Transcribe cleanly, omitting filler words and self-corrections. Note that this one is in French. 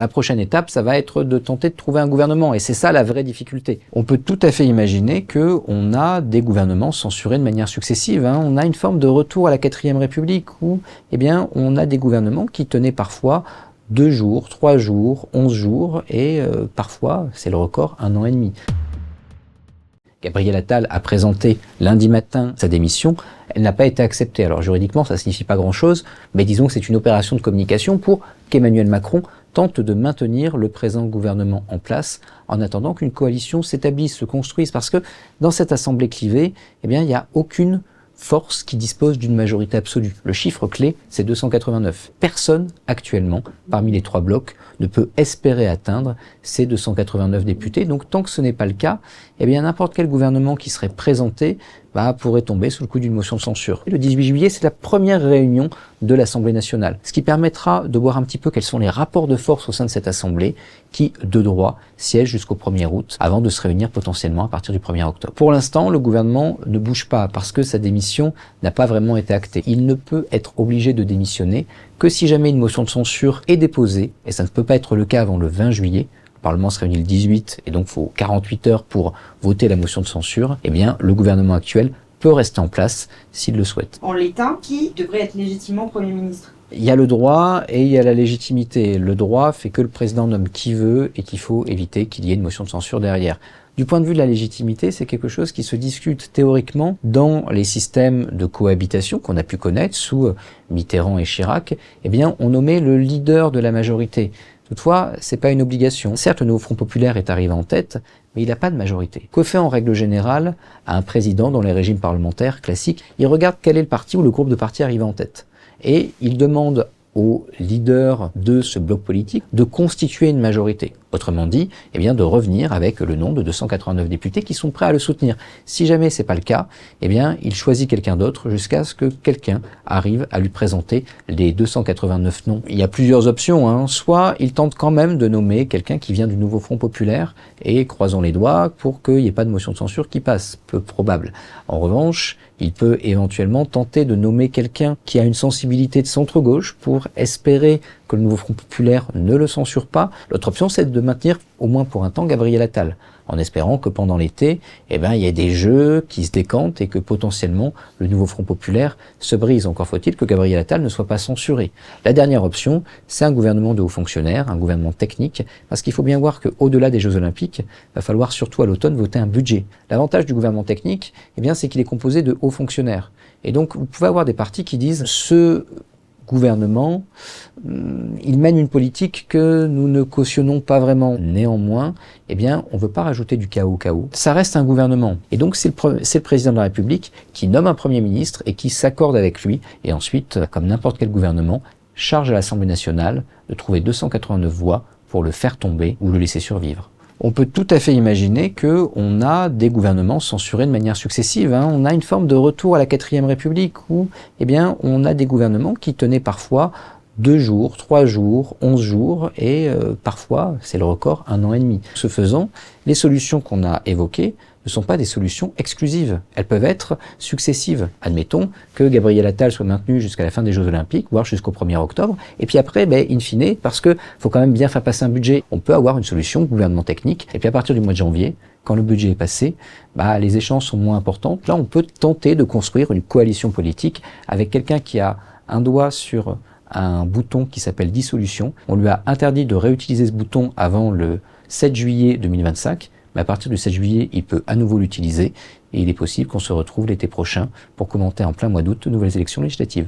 La prochaine étape, ça va être de tenter de trouver un gouvernement, et c'est ça la vraie difficulté. On peut tout à fait imaginer qu'on a des gouvernements censurés de manière successive. On a une forme de retour à la 4e République où on a des gouvernements qui tenaient parfois 2 jours, 3 jours, 11 jours, et parfois, c'est le record, 1 an et demi. Gabriel Attal a présenté lundi matin sa démission, elle n'a pas été acceptée. Alors juridiquement, ça ne signifie pas grand-chose, mais disons que c'est une opération de communication pour qu'Emmanuel Macron tente de maintenir le présent gouvernement en place en attendant qu'une coalition s'établisse, se construise, parce que dans cette assemblée clivée, il n'y a aucune force qui dispose d'une majorité absolue. Le chiffre clé, c'est 289. Personne, actuellement, parmi les 3 blocs, ne peut espérer atteindre ces 289 députés. Donc, tant que ce n'est pas le cas, n'importe quel gouvernement qui serait présenté pourrait tomber sous le coup d'une motion de censure. Le 18 juillet, c'est la première réunion de l'Assemblée nationale, ce qui permettra de voir un petit peu quels sont les rapports de force au sein de cette Assemblée qui, de droit, siège jusqu'au 1er août, avant de se réunir potentiellement à partir du 1er octobre. Pour l'instant, le gouvernement ne bouge pas parce que sa démission n'a pas vraiment été actée. Il ne peut être obligé de démissionner que si jamais une motion de censure est déposée, et ça ne peut pas être le cas avant le 20 juillet, le Parlement se réunit le 18 et donc il faut 48 heures pour voter la motion de censure, le gouvernement actuel peut rester en place s'il le souhaite. En l'état, qui devrait être légitimement Premier ministre ? Il y a le droit et il y a la légitimité. Le droit fait que le président nomme qui veut et qu'il faut éviter qu'il y ait une motion de censure derrière. Du point de vue de la légitimité, c'est quelque chose qui se discute théoriquement dans les systèmes de cohabitation qu'on a pu connaître sous Mitterrand et Chirac. On nommait le leader de la majorité. Toutefois, c'est pas une obligation. Certes, le nouveau Front populaire est arrivé en tête, mais il n'a pas de majorité. Que fait en règle générale un président dans les régimes parlementaires classiques? Il regarde quel est le parti ou le groupe de partis arrivé en tête. Et il demande au leader de ce bloc politique de constituer une majorité. Autrement dit, de revenir avec le nom de 289 députés qui sont prêts à le soutenir. Si jamais c'est pas le cas, il choisit quelqu'un d'autre jusqu'à ce que quelqu'un arrive à lui présenter les 289 noms. Il y a plusieurs options, Soit il tente quand même de nommer quelqu'un qui vient du nouveau Front populaire et croisons les doigts pour qu'il n'y ait pas de motion de censure qui passe, peu probable. En revanche, il peut éventuellement tenter de nommer quelqu'un qui a une sensibilité de centre-gauche pour espérer que le nouveau Front populaire ne le censure pas. L'autre option, c'est de maintenir, au moins pour un temps, Gabriel Attal, en espérant que pendant l'été, il y ait des jeux qui se décantent et que potentiellement le nouveau Front populaire se brise. Encore faut-il que Gabriel Attal ne soit pas censuré. La dernière option, c'est un gouvernement de hauts fonctionnaires, un gouvernement technique, parce qu'il faut bien voir qu'au-delà des Jeux Olympiques, il va falloir surtout à l'automne voter un budget. L'avantage du gouvernement technique, c'est qu'il est composé de hauts fonctionnaires. Et donc, vous pouvez avoir des partis qui disent ce gouvernement, il mène une politique que nous ne cautionnons pas vraiment. Néanmoins, on ne veut pas rajouter du chaos au chaos. Ça reste un gouvernement. Et donc, c'est le président de la République qui nomme un Premier ministre et qui s'accorde avec lui. Et ensuite, comme n'importe quel gouvernement, charge à l'Assemblée nationale de trouver 289 voix pour le faire tomber ou le laisser survivre. On peut tout à fait imaginer qu'on a des gouvernements censurés de manière successive. On a une forme de retour à la 4e République où on a des gouvernements qui tenaient parfois 2 jours, 3 jours, 11 jours et parfois, c'est le record, 1 an et demi. Ce faisant, les solutions qu'on a évoquées ne sont pas des solutions exclusives. Elles peuvent être successives. Admettons que Gabriel Attal soit maintenu jusqu'à la fin des Jeux Olympiques, voire jusqu'au 1er octobre, et puis après, in fine, parce que faut quand même bien faire passer un budget, on peut avoir une solution gouvernement technique, et puis à partir du mois de janvier, quand le budget est passé, les échéances sont moins importantes. Là, on peut tenter de construire une coalition politique avec quelqu'un qui a un doigt sur un bouton qui s'appelle dissolution. On lui a interdit de réutiliser ce bouton avant le 7 juillet 2025, mais à partir du 7 juillet, il peut à nouveau l'utiliser et il est possible qu'on se retrouve l'été prochain pour commenter en plein mois d'août de nouvelles élections législatives.